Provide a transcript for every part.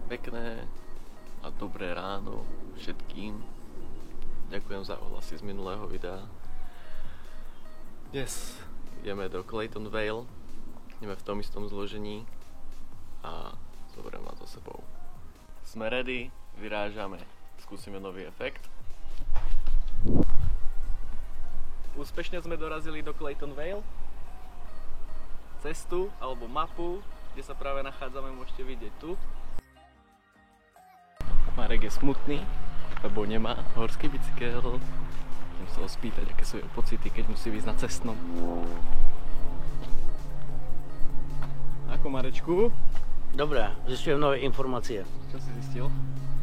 Pekné a dobré ráno všetkým. Ďakujem za ohlasy z minulého videa. Dnes ideme do Clayton Vale. Ideme v tom istom zložení a zoberiem vás so sebou. Sme ready, vyrážame. Skúsime nový efekt. Úspešne sme dorazili do Clayton Vale. Cestu alebo mapu, kde sa práve nachádzame, môžete vidieť tu. Marek je smutný, lebo nemá horský bicykel. Chcem sa ho spýtať, aké sú jeho pocity, keď musí ísť na cestnom. Ako, Marečku? Dobré, zistujem nové informácie. Čo si zistil?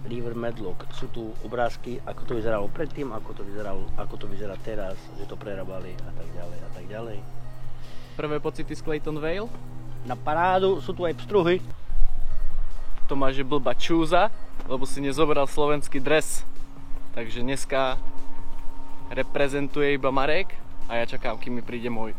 River Medlock. Sú tu obrázky, ako to vyzeralo predtým, ako to vyzerá teraz, že to prerábali a tak ďalej a tak ďalej. Prvé pocity z Clayton Vale? Na parádu sú tu aj pstruhy. Tomáš je blbá čúza, lebo si nezobral slovenský dres. Takže dneska reprezentuje iba Marek a ja čakám, kým mi príde môj.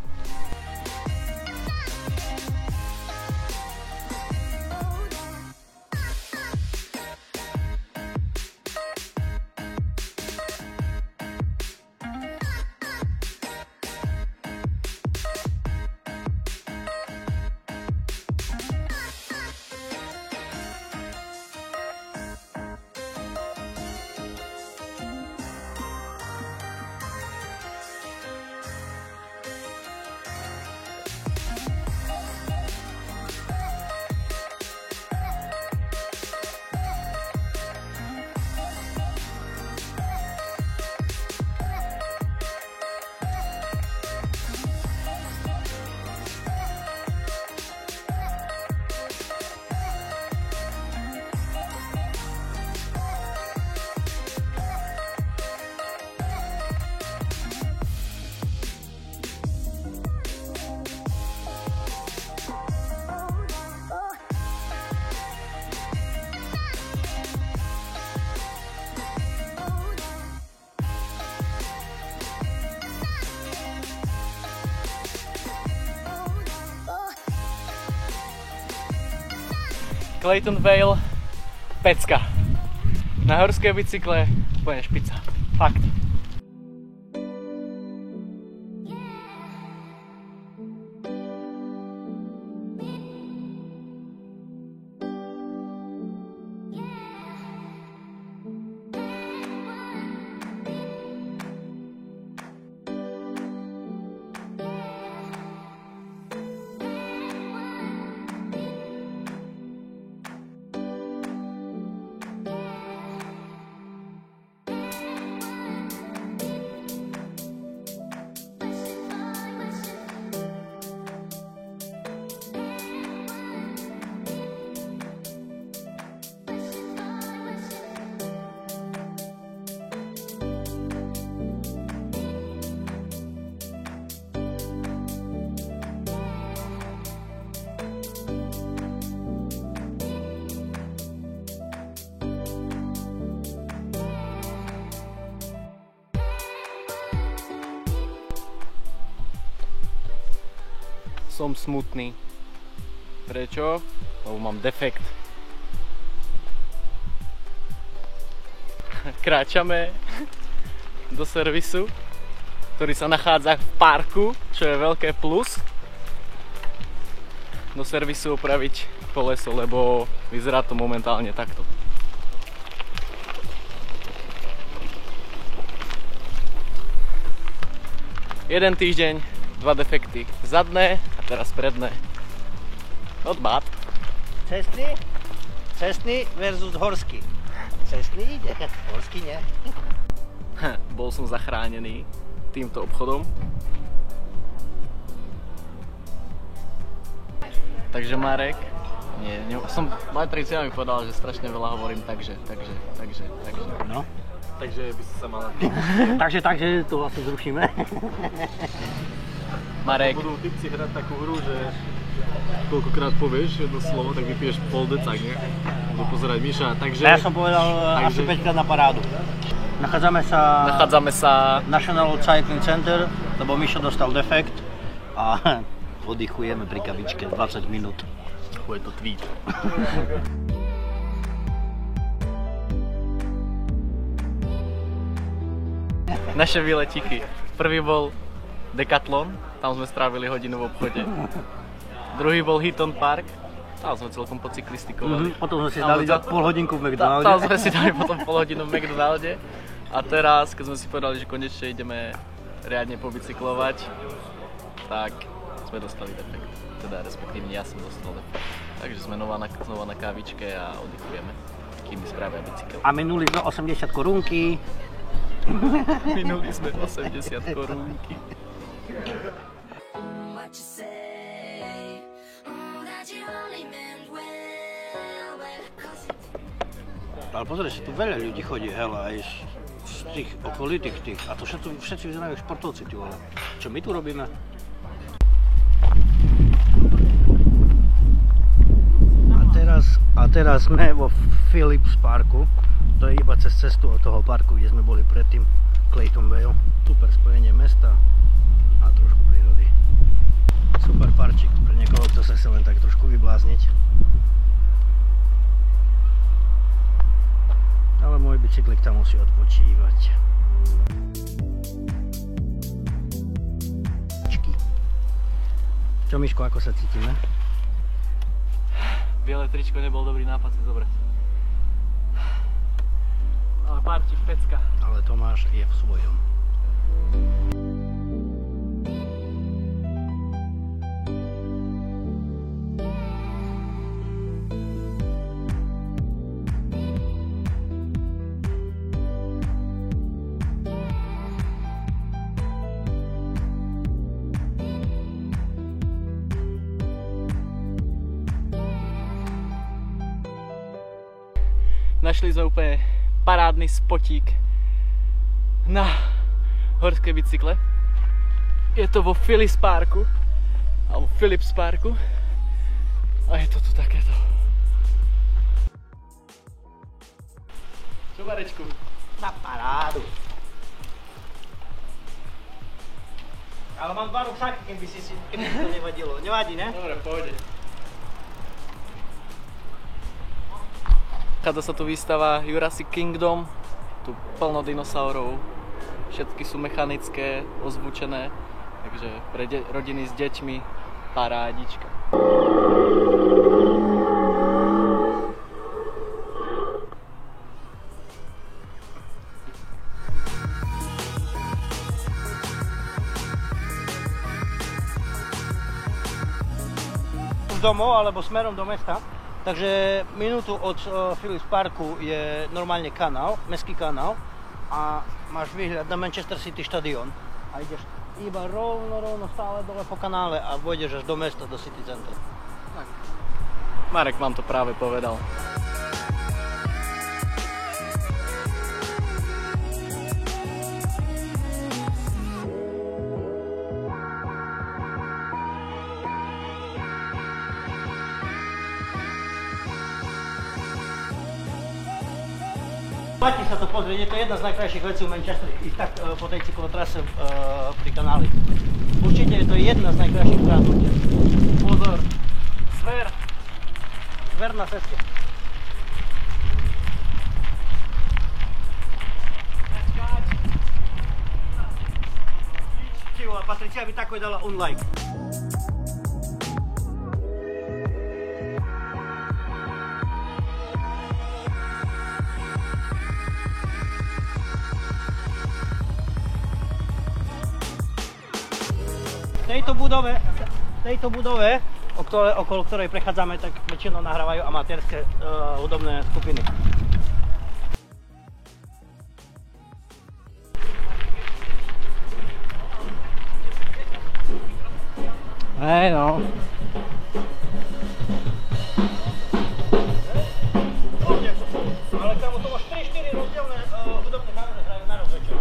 Clayton Vale, pecka. Na horské bicykle úplne špica. Fakt. Som smutný. Prečo? Lebo mám defekt. Kráčame do servisu, ktorý sa nachádza v parku, čo je veľké plus. Do servisu opraviť koleso, lebo vyzerá to momentálne takto. Jeden týždeň, 2 defekty. Zadné a teraz predné. Not bad. Cestný versus horský. Cestný ide, horský nie. Bol som zachránený týmto obchodom. Takže Marek, som Matricia mi povedal, že strašne veľa hovorím, takže. No. Takže by si sa mal... takže to asi zrušíme. Marek. Budú typci hrať takú hru, že koľkokrát povieš jedno slovo, tak vypiješ pol decák, nie? Budú pozerať Miša, takže... Ja som povedal asi 5 krát na parádu. Nachádzame sa National Cycling Center, lebo Mišo dostal defekt a oddychujeme pri kavičke 20 minút. Je to tweet. naše výletíky. Prvý bol Decathlon, tam sme strávili hodinu v obchode. Druhý bol Heaton Park, tam sme celkom pocyklistikovali. Potom sme si dali pol hodinku v McDonalde. Tam sme si dali potom pol hodinu v McDonalde. A teraz, keď sme si povedali, že konečne ideme riadne pobicyklovať, tak sme dostali defekt. Teda respektíve ja som dostal defekt. Takže sme znova na kávičke a oddychujeme, kým mi spravia bicykel. A minuli sme 80 korunky. Minuli sme 80 korunky. Ale pozri, že tu veľa ľudí chodí, hele, aj z tých okolitých tých. A to všetci vyzerajú športovci, ty vole. Čo my tu robíme? A teraz sme vo Phillips Parku. To je iba cez cestu od toho parku, kde sme boli predtým, Clayton Vale. Super spojenie mesta a trošku prírody. Super parčík pre niekoho, kto sa chce len tak trošku vyblázniť. Ale môj bicyklik tam musí odpočívať. Čo, Miško, ako sa cítime? Biele tričko nebol dobrý nápad si zobrať. Ale parčík, pecka. Ale Tomáš je v svojom. Našli sme úplne parádny spotík na horské bicykle. Je to vo Phillips Parku, alebo Phillips Parku. A je to tu takéto. Čo, Marečku? Na parádu. Ale mám dva ruksáky, keby si to nevadilo. Nevadí, ne? Dobre, pôjde. Nachádza sa tu výstava Jurassic Kingdom, tu plno dinosaurov, všetky sú mechanické, ozvučené, takže pre rodiny s deťmi parádička. Z domov alebo smerom do mesta. Takže minútu od Phillips Parku je normálne kanál, mestský kanál a máš výhľad na Manchester City štadión a ideš iba rovno stále dole po kanále a vojdeš až do mesta, do City Center. Tak. Marek vám to práve povedal. Platí sa to pozrieť, je to jedna z najkrajších vecí v Manchesteri, ísť tak po tej cyklotrase pri kanáli. Určite je to jedna z najkrajších trás v Manchesteri. Pozor, zver! Zver na ceste. Čivo, Patricia by tako dala like. V tejto budove, okolo ktorej prechádzame, tak väčšinou nahrávajú amatérske hudobné skupiny. Hej no. Ale kamo, to máš 3-4 rozdielne hudobné žánre hrajú naraz večer.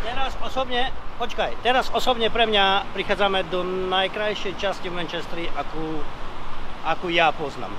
Teraz osobne Počkaj, teraz osobne pre mňa prichádzame do najkrajšej časti v Manchesteri, akú ja poznám.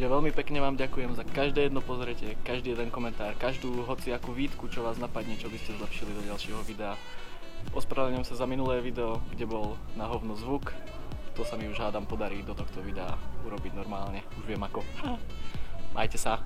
Že veľmi pekne vám ďakujem za každé jedno pozretie, každý jeden komentár, každú hociakú výtku, čo vás napadne, čo by ste zlepšili do ďalšieho videa. Ospravedlňujem sa za minulé video, kde bol na hovno zvuk. To sa mi už hádam podarí do tohto videa urobiť normálne. Už viem ako. Majte sa.